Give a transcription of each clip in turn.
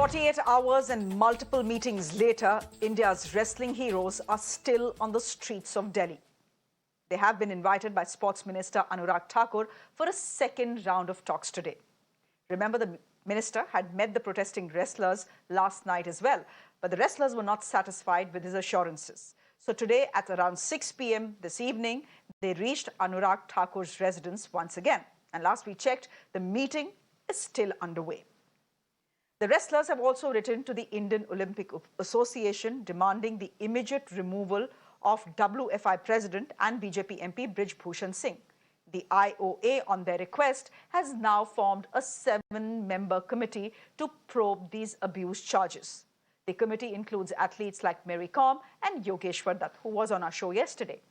48 hours and multiple meetings later, India's wrestling heroes are still on the streets of Delhi. They have been invited by Sports Minister Anurag Thakur for a second round of talks today. Remember, the minister had met the protesting wrestlers last night as well, but the wrestlers were not satisfied with his assurances. So today at around 6 p.m. this evening, they reached Anurag Thakur's residence once again. And last we checked, the meeting is still underway. The wrestlers have also written to the Indian Olympic Association demanding the immediate removal of WFI President and BJP MP Brij Bhushan Singh. The IOA, on their request, has now formed a 7-member committee to probe these abuse charges. The committee includes athletes like Mary Kom and Yogeshwar Dutt, who was on our show yesterday.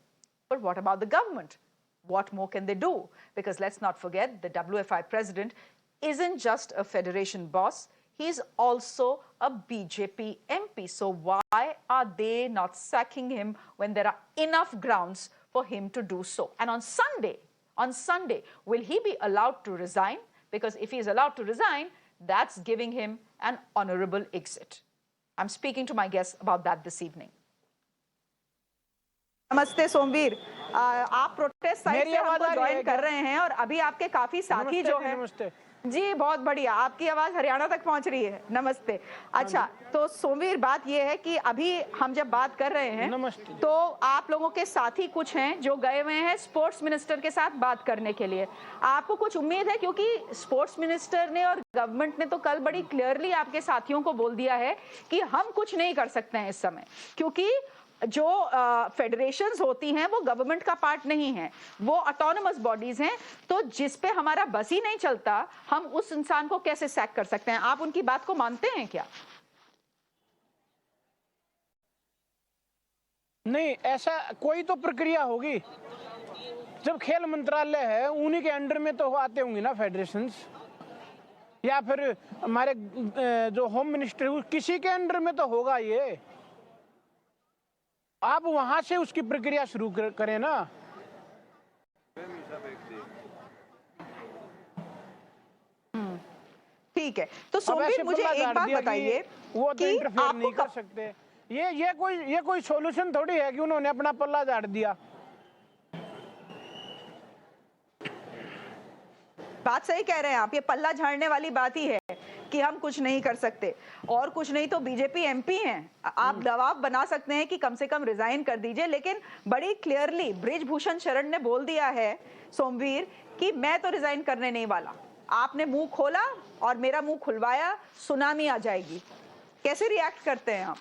But what about the government? What more can they do? Because let's not forget, the WFI president isn't just a federation boss, he's also a BJP MP. So why are they not sacking him when there are enough grounds for him to do so? And on Sunday, will he be allowed to resign? Because if he is allowed to resign, that's giving him an honorable exit. I'm speaking to my guests about that this evening. नमस्ते सोमवीर, आप protest side से हमको join कर रहे हैं और अभी आपके काफी साथी जो हैं जी बहुत बढ़िया, आपकी आवाज हरियाणा तक पहुंच रही है। नमस्ते। अच्छा, तो सोमवीर, बात ये है कि अभी हम जब बात कर रहे हैं तो आप लोगों के साथी कुछ हैं जो गए हुए हैं स्पोर्ट्स मिनिस्टर के साथ बात करने के लिए। आपको कुछ उम्मीद है, क्योंकि स्पोर्ट्स मिनिस्टर ने और गवर्नमेंट ने तो कल बड़ी क्लियरली आपके साथियों को बोल दिया है कि हम कुछ नहीं कर सकते हैं इस समय, क्योंकि जो फेडरेशंस होती हैं वो गवर्नमेंट का पार्ट नहीं है, वो ऑटोनमस बॉडीज हैं। तो जिस पे हमारा बस ही नहीं चलता, हम उस इंसान को कैसे सैक कर सकते हैं? आप उनकी बात को मानते हैं क्या? नहीं, ऐसा कोई तो प्रक्रिया होगी। जब खेल मंत्रालय है, उन्हीं के अंडर में तो आते होंगे ना फेडरेशंस, या फिर हमारे जो होम मिनिस्टर किसी के अंडर में तो होगा ये। आप वहां से उसकी प्रक्रिया शुरू करें ना। ठीक है, तो सोमवीर मुझे एक बात बताइए, वो तो इंटरफेयर नहीं कर सकते। ये कोई सॉल्यूशन थोड़ी है कि उन्होंने अपना पल्ला झाड़ दिया। बात सही कह रहे हैं आप, ये पल्ला झाड़ने वाली बात ही है कि हम कुछ नहीं कर सकते। और कुछ नहीं तो बीजेपी एमपी हैं, आप दबाव बना सकते हैं कि कम से कम रिजाइन कर दीजिए, लेकिन बड़ी क्लियरली ब्रिज भूषण शरण ने बोल दिया है सोमवीर कि मैं तो रिजाइन करने नहीं वाला। आपने मुंह खोला और मेरा मुंह खुलवाया, सुनामी आ जाएगी। कैसे रिएक्ट करते हैं आप?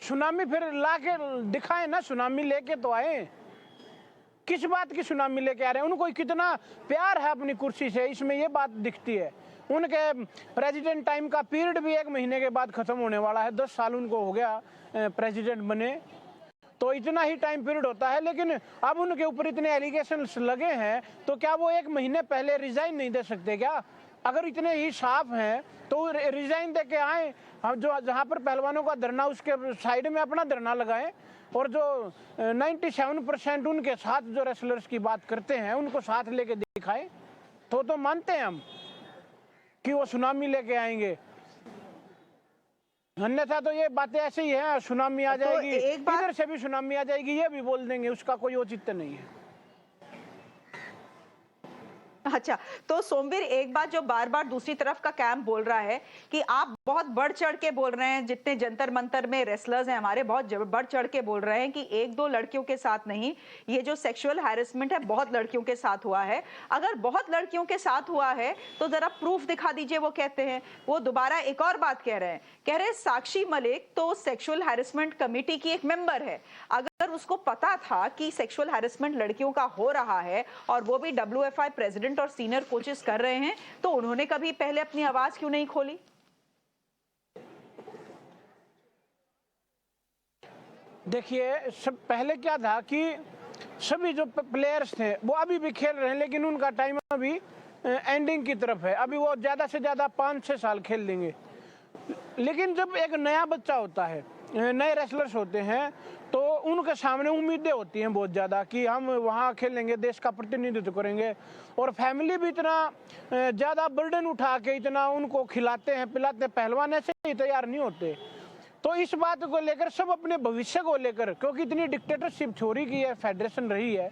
सुनामी फिर लाके दिखाए ना, सुनामी लेके तो आए। किस बात की सुनामी लेके आ रहे हैं? उनको कितना प्यार है अपनी कुर्सी से, इसमें ये बात दिखती है। उनके प्रेसिडेंट टाइम का पीरियड भी 1 महीने के बाद खत्म होने वाला है। 10 साल उनको हो गया प्रेसिडेंट बने, तो इतना ही टाइम पीरियड होता है। लेकिन अब उनके ऊपर इतने एलिगेशंस लगे हैं, तो क्या वो 1 महीने पहले रिजाइन नहीं दे सकते क्या? अगर इतने ही साफ हैं तो रिजाइन दे के आए। हम जो जहाँ पर पहलवानों का धरना, उसके साइड में अपना धरना लगाएं। और जो 97% उनके साथ जो रेसलर्स की बात करते हैं, उनको साथ लेके दिखाएं, तो मानते हैं हम कि वो सुनामी लेके आएंगे। अन्यथा तो ये बातें ऐसे ही हैं, सुनामी आ जाएगी, इधर से भी सुनामी आ जाएगी, ये भी बोल देंगे, उसका कोई औचित्य नहीं है। अच्छा, तो सोमवीर, एक बात जो बार बार दूसरी तरफ का कैंप बोल रहा है कि आप बहुत बढ़ चढ़ के बोल रहे हैं, जितने जंतर मंतर में रेसलर्स हैं हमारे, बहुत बढ़ चढ़ के बोल रहे हैं कि 1-2 लड़कियों के साथ नहीं, ये जो सेक्सुअल हैरेसमेंट है बहुत लड़कियों के साथ हुआ है। अगर बहुत लड़कियों के साथ हुआ है तो जरा प्रूफ दिखा दीजिए। वो कहते हैं, वो दोबारा एक और बात कह रहे हैं साक्षी मलिक तो सेक्सुअल हैरेसमेंट कमेटी की एक मेंबर है। अगर उसको पता था कि सेक्सुअल हैरेसमेंट लड़कियों का हो रहा है और वो भी WFI प्रेसिडेंट और सीनियर कोचेस कर रहे हैं, तो उन्होंने कभी पहले अपनी आवाज क्यों नहीं खोली? देखिए, सब पहले क्या था कि सभी जो प्लेयर्स थे वो अभी भी खेल रहे हैं, लेकिन उनका टाइम अभी एंडिंग की तरफ है। अभी वो ज्यादा से ज्यादा 5-6 साल खेल लेंगे। लेकिन जब एक नया बच्चा होता है, नए रेसलर्स होते हैं, तो उनके सामने उम्मीदें होती हैं बहुत ज़्यादा कि हम वहाँ खेलेंगे, देश का प्रतिनिधित्व करेंगे, और फैमिली भी इतना ज़्यादा बर्डन उठा के इतना उनको खिलाते हैं पिलाते हैं, पहलवान ऐसे ही तैयार नहीं होते। तो इस बात को लेकर सब अपने भविष्य को लेकर, क्योंकि इतनी डिक्टेटरशिप छोरी की है फेडरेशन रही है,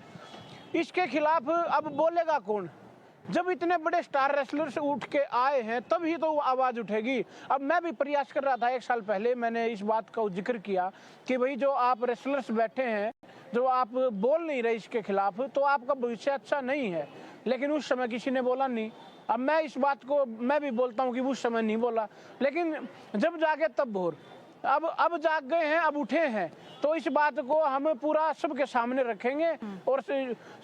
इसके खिलाफ अब बोलेगा कौन? जब इतने बड़े स्टार रेसलर्स उठ के आए हैं तब ही तो आवाज उठेगी। अब मैं भी प्रयास कर रहा था, 1 साल पहले मैंने इस बात का जिक्र किया कि भाई जो आप रेसलर्स बैठे हैं, जो आप बोल नहीं रहे इसके खिलाफ, तो आपका भविष्य अच्छा नहीं है। लेकिन उस समय किसी ने बोला नहीं। अब मैं इस बात को मैं भी बोलता हूँ कि उस समय नहीं बोला, लेकिन जब जागे तब भोर। अब जाग गए हैं, अब उठे हैं, तो इस बात को हम पूरा सबके सामने रखेंगे। और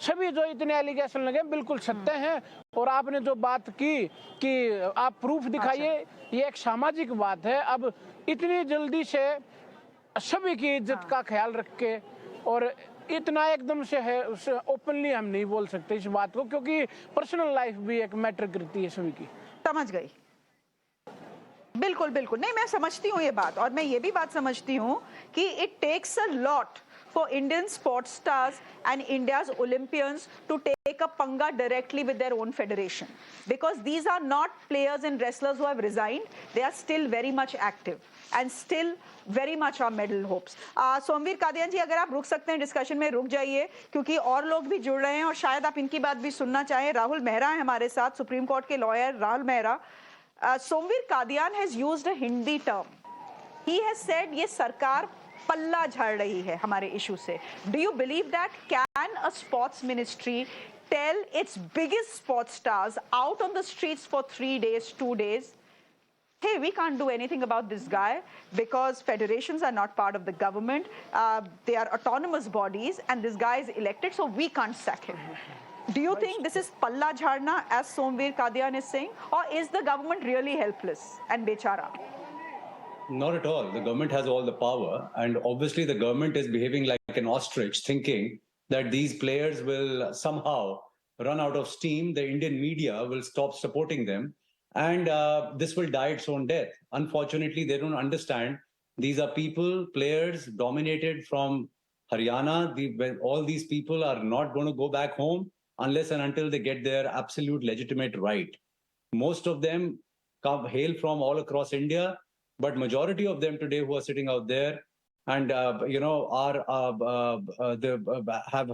सभी जो इतने एलिगेशन लगे बिल्कुल सत्य हैं। और आपने जो बात की कि आप प्रूफ दिखाइए, ये एक सामाजिक बात है। अब इतनी जल्दी से सभी की इज्जत का ख्याल रख के, और इतना एकदम से है ओपनली हम नहीं बोल सकते इस बात को, क्योंकि पर्सनल लाइफ भी एक मैटर करती है सभी की। समझ गई, बिल्कुल बिल्कुल। नहीं, मैं समझती हूँ ये बात, और मैं ये भी बात समझती हूँ कि it takes a lot for Indian sports stars and India's Olympians to take a panga directly with their own federation, because these are not players and wrestlers who have resigned. They are still very much active and still very much our medal hopes. Somveer Kadian ji, अगर आप रुक सकते हैं discussion में रुक जाइए, क्योंकि और लोग भी जुड़ रहे हैं और शायद आप इनकी बात भी सुनना चाहें। राहुल मेहरा है हमारे साथ, सुप्रीम कोर्ट के lawyer Rahul Mehra. Somvir Kadian has used a Hindi term. He has said ये सरकार पल्ला झाड़ रही है हमारे इशू से। Do you believe that? Can a sports ministry tell its biggest sports stars out on the streets for 3 days, 2 days, hey, we can't do anything about this guy because federations are not part of the government, they are autonomous bodies, and this guy is elected, so we can't sack him. Do you think this is palla jharna, as Somveer Kadian is saying, or is the government really helpless and bechara? Not at all. The government has all the power, and obviously the government is behaving like an ostrich, thinking that these players will somehow run out of steam, the Indian media will stop supporting them, and this will die its own death. Unfortunately, they don't understand. These are people, players dominated from Haryana. All these people are not going to go back home unless and until they get their absolute legitimate right. Most of them hail from all across India, but majority of them today who are sitting out there and are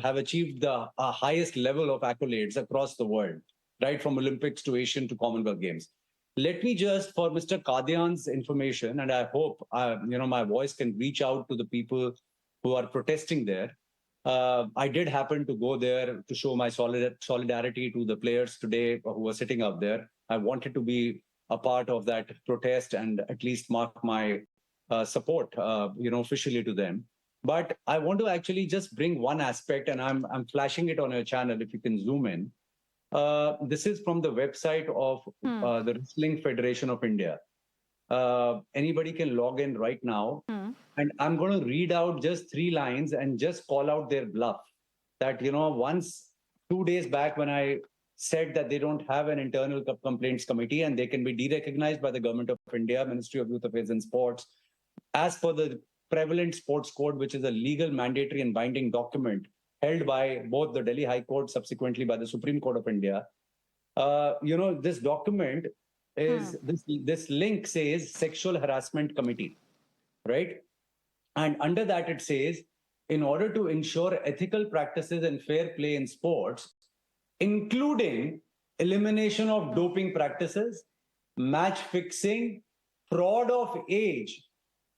have achieved the highest level of accolades across the world, right from Olympics to Asian to Commonwealth Games. Let me just, for Mr. Kadian's information, and I hope my voice can reach out to the people who are protesting there. I did happen to go there to show my solidarity to the players today who are sitting out there. I wanted to be a part of that protest and at least mark my support, officially to them. But I want to actually just bring one aspect, and I'm flashing it on your channel if you can zoom in. This is from the website of the Wrestling Federation of India. Anybody can log in right now, and I'm going to read out just 3 lines and just call out their bluff. That, once 2 days back when I said that they don't have an internal complaints committee and they can be derecognized by the Government of India, Ministry of Youth Affairs and Sports, as per the prevalent sports code, which is a legal, mandatory and binding document held by both the Delhi High Court, subsequently by the Supreme Court of India. This document is, this link says Sexual Harassment Committee, right? And under that it says, in order to ensure ethical practices and fair play in sports, including elimination of doping practices, match fixing, fraud of age,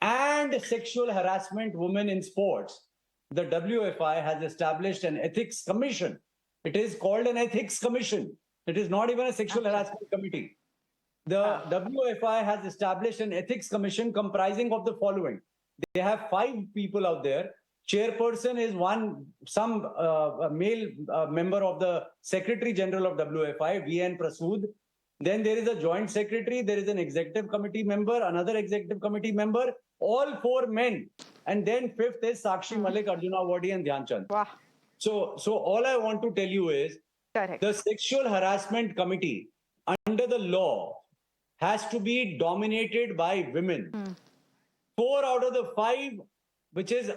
and sexual harassment women in sports, the WFI has established an ethics commission. It is called an ethics commission. It is not even a sexual harassment committee. The WFI has established an ethics commission comprising of the following. They have 5 people out there. Chairperson is some male member of the Secretary General of WFI, V.N. Prasood. Then there is a joint secretary, there is an executive committee member, another executive committee member, all 4 men. And then 5th is Sakshi Malik, Arjuna Awadi, and Dhyan Chand. Wow. So all I want to tell you is, the Sexual Harassment Committee under the law has to be dominated by women. 4 out of the 5, which is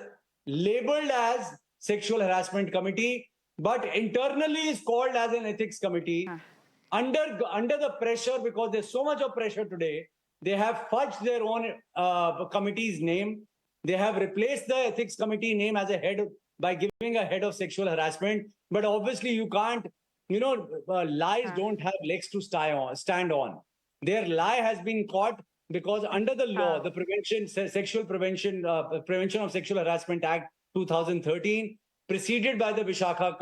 labeled as sexual harassment committee, but internally is called as an ethics committee. Under the pressure, because there's so much of pressure today, they have fudged their own committee's name. They have replaced the ethics committee name as a head by giving a head of sexual harassment. But obviously you can't, lies don't have legs to stand on. Their lie has been caught because under the law, the Prevention of Sexual Harassment Act 2013, preceded by the Vishakha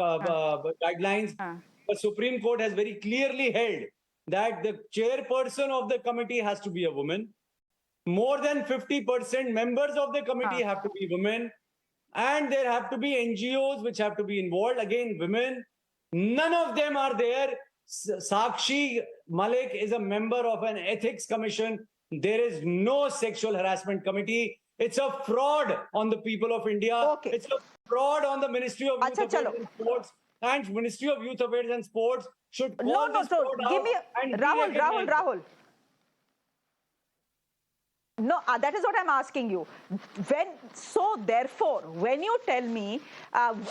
guidelines, the Supreme Court has very clearly held that the chairperson of the committee has to be a woman. More than 50% members of the committee have to be women. And there have to be NGOs which have to be involved. Again, women. None of them are there. Sakshi Malik is a member of an ethics commission. There is no sexual harassment committee. It's a fraud on the people of India. Okay. It's a fraud on the Ministry of Youth Affairs and Sports. And Ministry of Youth Affairs and Sports should call this fraud give out me and Rahul. No, that is what I'm asking you. Therefore, when you tell me,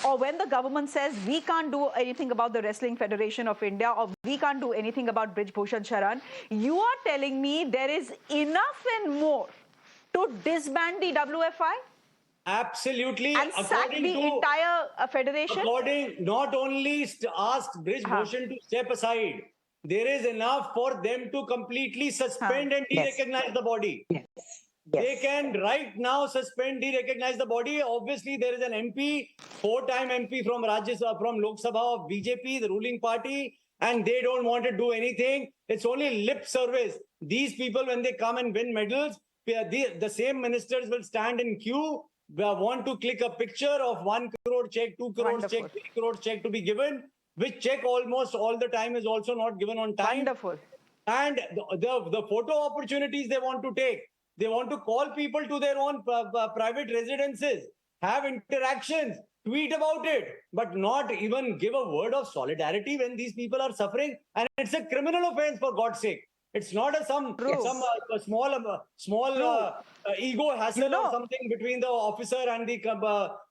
or when the government says we can't do anything about the Wrestling Federation of India, or we can't do anything about Brij Bhushan Sharan, you are telling me there is enough and more to disband the WFI? Absolutely. And sack the entire federation? Not only asked Brij Bhushan to step aside, there is enough for them to completely suspend and de-recognize the body. Yes. They can right now suspend, de-recognize the body. Obviously, there is an MP, 4-time MP from Lok Sabha of BJP, the ruling party, and they don't want to do anything. It's only lip service. These people, when they come and win medals, the same ministers will stand in queue, want to click a picture of 1 crore check, 2 crore check, 3 crore check to be given, which check almost all the time is also not given on time. Wonderful. And the photo opportunities they want to take. They want to call people to their own private residences, have interactions, tweet about it, but not even give a word of solidarity when these people are suffering. And it's a criminal offense, for God's sake. It's not a small ego hassle or something between the officer and the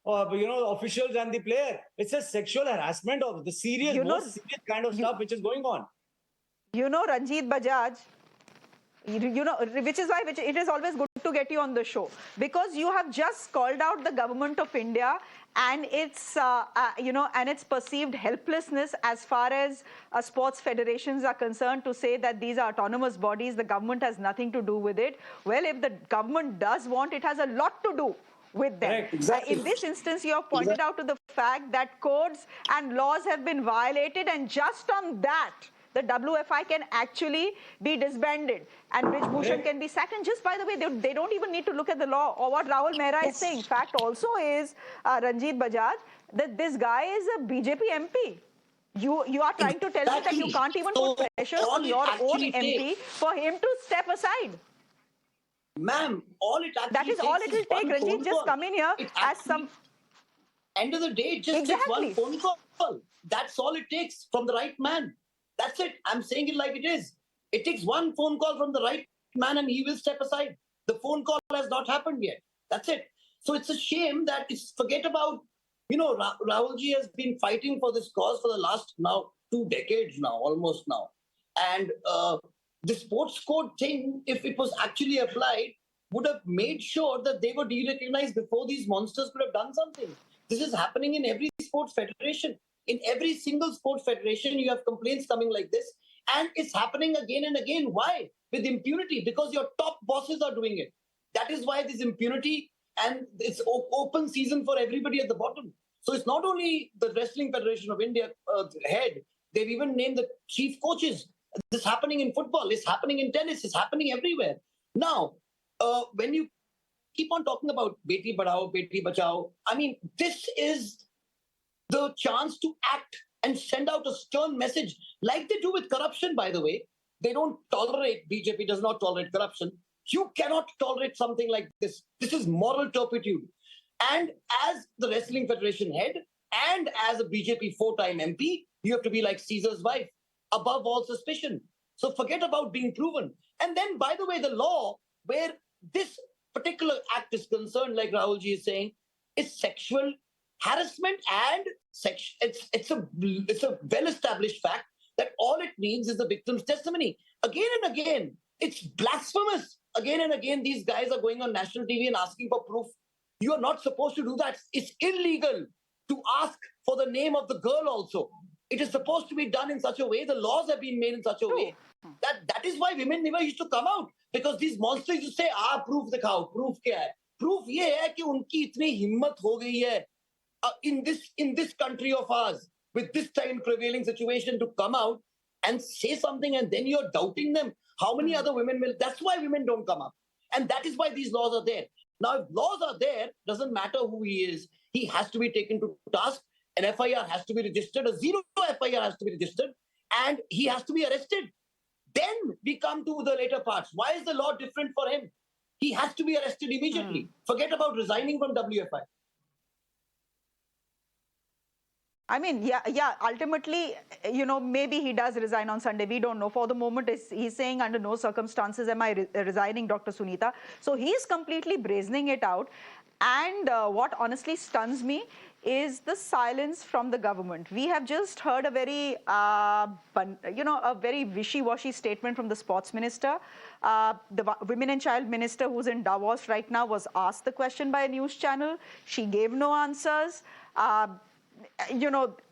officials and the player. It's a sexual harassment of the serious kind of stuff which is going on. Ranjit Bajaj, which is why it is always good to get you on the show, because you have just called out the government of India and its and its perceived helplessness as far as sports federations are concerned, to say that these are autonomous bodies, the government has nothing to do with it. Well, if the government does want, it has a lot to do with them. Correct, exactly. In this instance, you have pointed out to the fact that codes and laws have been violated, and just on that, the WFI can actually be disbanded and Brij Bhushan can be sacked. And just by the way, they don't even need to look at the law or what Rahul Mehra is saying. Fact also is, Ranjit Bajaj, that this guy is a BJP MP. You are trying to tell me that you can't even put pressure on your own MP for him to step aside. Ma'am, all it actually That is all it will take. Ranjit, just come in here as some... End of the day, it just takes one phone call. That's all it takes from the right man. That's it. I'm saying it like it is. It takes one phone call from the right man and he will step aside. The phone call has not happened yet. That's it. So it's a shame that forget about, Rahulji has been fighting for this cause for the last 2 decades now, almost now. And the sports code thing, if it was actually applied, would have made sure that they were de-recognized before these monsters could have done something. This is happening in every sports federation. In every single sports federation, you have complaints coming like this. And it's happening again and again. Why? With impunity. Because your top bosses are doing it. That is why this impunity, and it's open season for everybody at the bottom. So it's not only the Wrestling Federation of India head. They've even named the chief coaches. This is happening in football. It's happening in tennis. It's happening everywhere. Now, when you keep on talking about Beti Padhao, Beti Bachao, I mean, this is the chance to act and send out a stern message like they do with corruption, by the way. They don't tolerate, BJP does not tolerate corruption. You cannot tolerate something like this. This is moral turpitude. And as the Wrestling Federation head and as a BJP 4-time MP, you have to be like Caesar's wife, above all suspicion. So forget about being proven. And then, by the way, the law where this particular act is concerned, like Rahulji is saying, is sexual harassment and sex. It's a well-established fact that all it needs is the victim's testimony. Again and again, it's blasphemous. Again and again, these guys are going on national TV and asking for proof. You are not supposed to do that. It's illegal to ask for the name of the girl also. It is supposed to be done in such a way, the laws have been made in such a way that is why women never used to come out, because these monsters used to say, proof dikhao, proof kya hai? Proof ye hai ki unki itni himmat ho gayi hai in this country of ours, with this time prevailing situation, to come out and say something, and then you're doubting them. How many other women will? That's why women don't come up. And that is why these laws are there. Now, if laws are there, doesn't matter who he is, he has to be taken to task. An FIR has to be registered, a zero FIR has to be registered, and he has to be arrested. Then we come to the later parts. Why is the law different for him? He has to be arrested immediately. Forget about resigning from WFI. I mean, yeah. Ultimately, maybe he does resign on Sunday. We don't know. For the moment, he's saying under no circumstances am I resigning, Dr. Sunita. So he's completely brazening it out. And what honestly stuns me is the silence from the government. We have just heard a very, a very wishy-washy statement from the sports minister. The women and child minister, who's in Davos right now, was asked the question by a news channel. She gave no answers.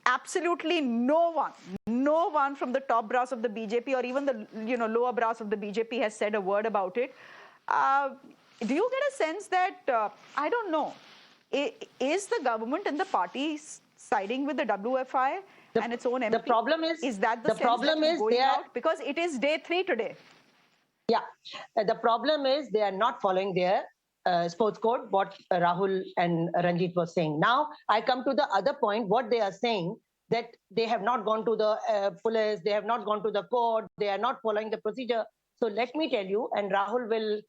Absolutely no one from the top brass of the BJP or even the lower brass of the BJP has said a word about it. Do you get a sense that I don't know, is the government and the party siding with the WFI and its own MP? The problem is that the problem is going out, because it is day 3 today. Yeah, the problem is they are not following their sports code, what Rahul and Ranjit was saying. Now, I come to the other point, what they are saying, that they have not gone to the police, they have not gone to the court, they are not following the procedure. So let me tell you, and Rahul will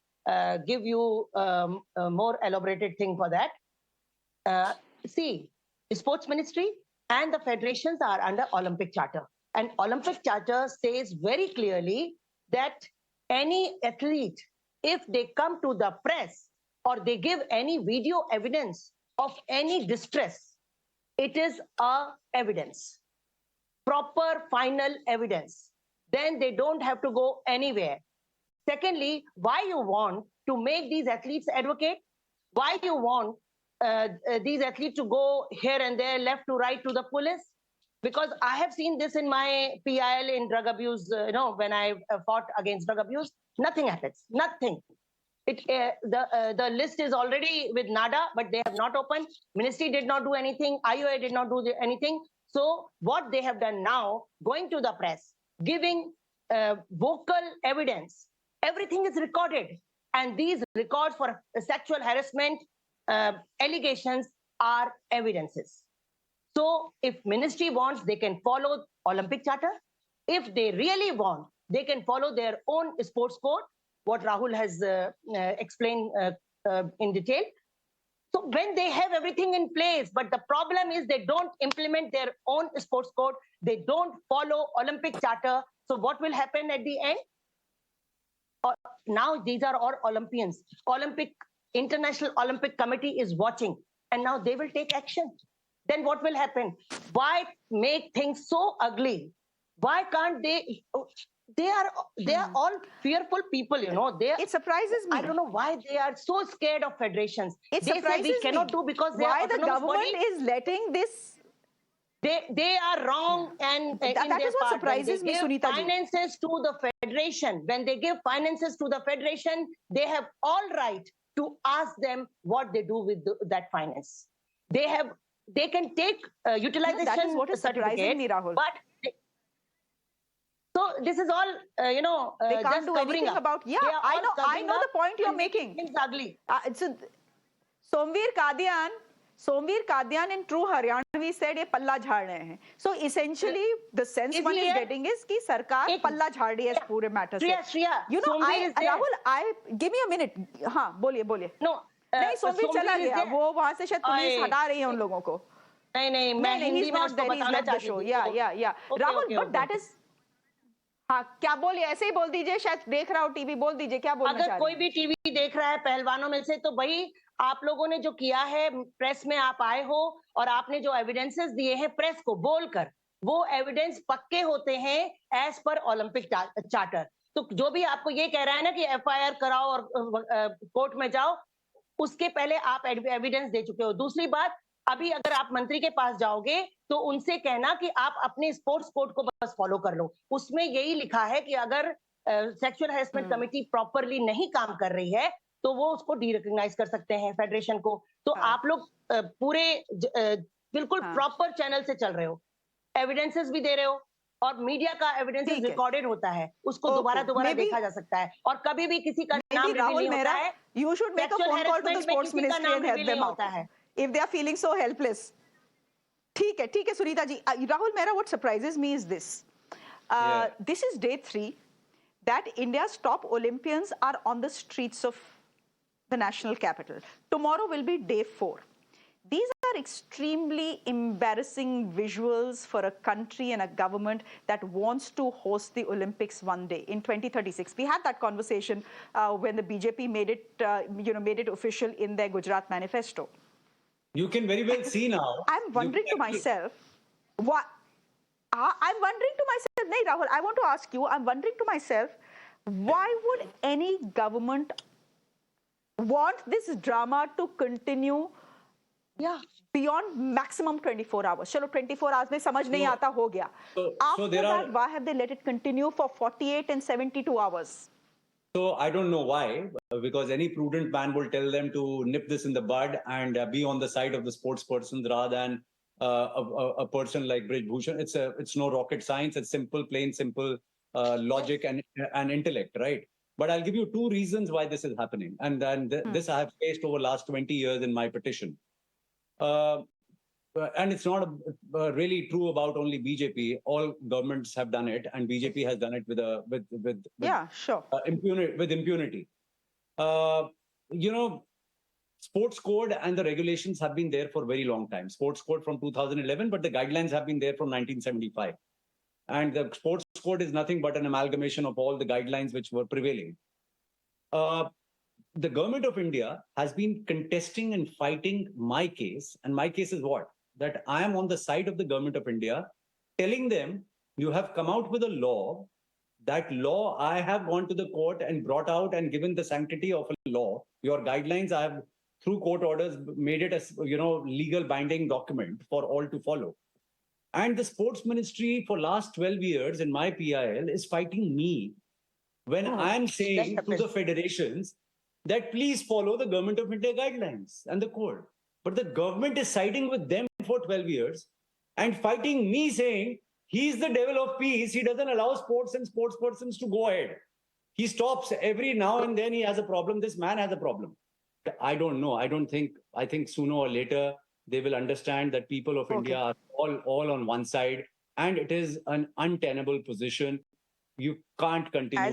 give you a more elaborated thing for that. See, the sports ministry and the federations are under Olympic Charter. And Olympic Charter says very clearly that any athlete, if they come to the press, or they give any video evidence of any distress, it is evidence, proper final evidence. Then they don't have to go anywhere. Secondly, why you want to make these athletes advocate? Why you want these athletes to go here and there, left to right to the police? Because I have seen this in my PIL in drug abuse, when I fought against drug abuse, nothing happens, nothing. The list is already with NADA, but they have not opened. Ministry did not do anything. IOA did not do anything. So what they have done now, going to the press, giving vocal evidence, everything is recorded. And these records for sexual harassment allegations are evidences. So if ministry wants, they can follow Olympic Charter. If they really want, they can follow their own sports code, what Rahul has explained in detail. So when they have everything in place, but the problem is they don't implement their own sports code, they don't follow Olympic Charter. So what will happen at the end? Now these are all Olympians. International Olympic Committee is watching, and now they will take action. Then what will happen? Why make things so ugly? Why can't they? They are all fearful people, It surprises me. I don't know why they are so scared of federations. It they surprises say we cannot me. do because they why are the government is letting this. They are wrong, and that is what surprises me, Sunita ji. Finances to the federation. When they give finances to the federation, they have all right to ask them what they do with that finance. They can take utilization that is what is surprising me, Rahul. But so this is all, they can't just do covering anything up. about. Yeah, I know the point you're making. It's ugly. Somveer Kadian in true Haryanavi said ye palla jhaad rahe hain. So essentially the sense one is getting is ki sarkar palla jhaad rahi hai is pure matter se. Shreya, Rahul, give me a minute. हाँ, बोलिए. No. नहीं, सोमवीर चला गया. वो वहाँ से शायद police हटा रही है उन लोगों को. नहीं, he's not there. He's left the show. Yeah. Rahul, but that is. हाँ, क्या बोलिए, ऐसे ही बोल दीजिए, शायद देख रहा हो टीवी, बोल दीजिए क्या बोलना चाह रहे हैं. अगर कोई भी टीवी देख रहा है पहलवानों में से, तो भाई आप लोगों ने जो किया है, प्रेस में आप आए हो और आपने जो एविडेंसेस दिए हैं प्रेस को बोलकर, वो एविडेंस पक्के होते हैं एज पर ओलंपिक चार्टर। तो जो भी आपको ये कह रहा है ना कि एफआईआर कराओ और कोर्ट में जाओ, उसके पहले आप एविडेंस दे चुके हो। दूसरी बात, अभी अगर आप मंत्री के पास जाओगे तो उनसे कहना कि आप अपने स्पोर्ट्स कोड को बस फॉलो कर लो। उसमें यही लिखा है कि अगर सेक्सुअल हैरेसमेंट कमेटी प्रॉपरली नहीं काम कर रही है तो वो उसको डीरिकॉग्नाइज कर सकते हैं फेडरेशन को। तो आप लोग पूरे बिल्कुल प्रॉपर चैनल से चल रहे हो, एविडेंसेस भी दे रहे हो और मीडिया का एविडेंसेस रिकॉर्डेड होता है, उसको दोबारा देखा जा सकता है और कभी भी किसी का नाम रिवील नहीं होता है। You should make a phone call to the sports ministry and help them out if they are feeling so helpless. ठीक है Sunita ji. Rahul Mehra, what surprises me is this. This is day 3 that India's top Olympians are on the streets of the national capital. Tomorrow will be day 4. These are extremely embarrassing visuals for a country and a government that wants to host the Olympics one day in 2036. We had that conversation when the BJP made it official in their Gujarat manifesto. You can very well see now. I'm wondering to myself, what? I'm wondering to myself, no, Rahul, I want to ask you, I'm wondering to myself, why would any government want this drama to continue beyond maximum 24 hours? Chalo, 24 hours mein samajh nahi aata, ho gaya. After that, why have they let it continue for 48 and 72 hours? So I don't know why, because any prudent man will tell them to nip this in the bud and be on the side of the sports persons rather than a person like Brij Bhushan. It's no rocket science. It's simple, plain simple logic and intellect, right? But I'll give you 2 reasons why this is happening. And this I have faced over the last 20 years in my petition. And it's not really true about only BJP. All governments have done it, and BJP has done it with impunity. Sports code and the regulations have been there for a very long time. Sports code from 2011, but the guidelines have been there from 1975. And the sports code is nothing but an amalgamation of all the guidelines which were prevailing. The government of India has been contesting and fighting my case. And my case is what? That I am on the side of the government of India, telling them, you have come out with a law. That law, I have gone to the court and brought out and given the sanctity of a law. Your guidelines, I have, through court orders, made it a legal binding document for all to follow. And the sports ministry for last 12 years in my PIL is fighting me when I am saying to the federations that please follow the government of India guidelines and the code. But the government is siding with them for 12 years and fighting me, saying he's the devil of peace. He doesn't allow sports and sports persons to go ahead. He stops every now and then. He has a problem. This man has a problem. I don't know. I think sooner or later they will understand that people of India are all on one side, and it is an untenable position. You can't continue.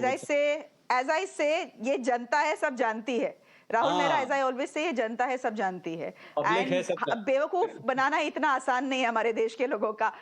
As I say, ये जनता है, सब जानती है. Rahul Mehra, as I always say, ये जनता है, सब जानती है. And बेवकूफ बनाना इतना आसान नहीं है हमारे देश के लोगों का.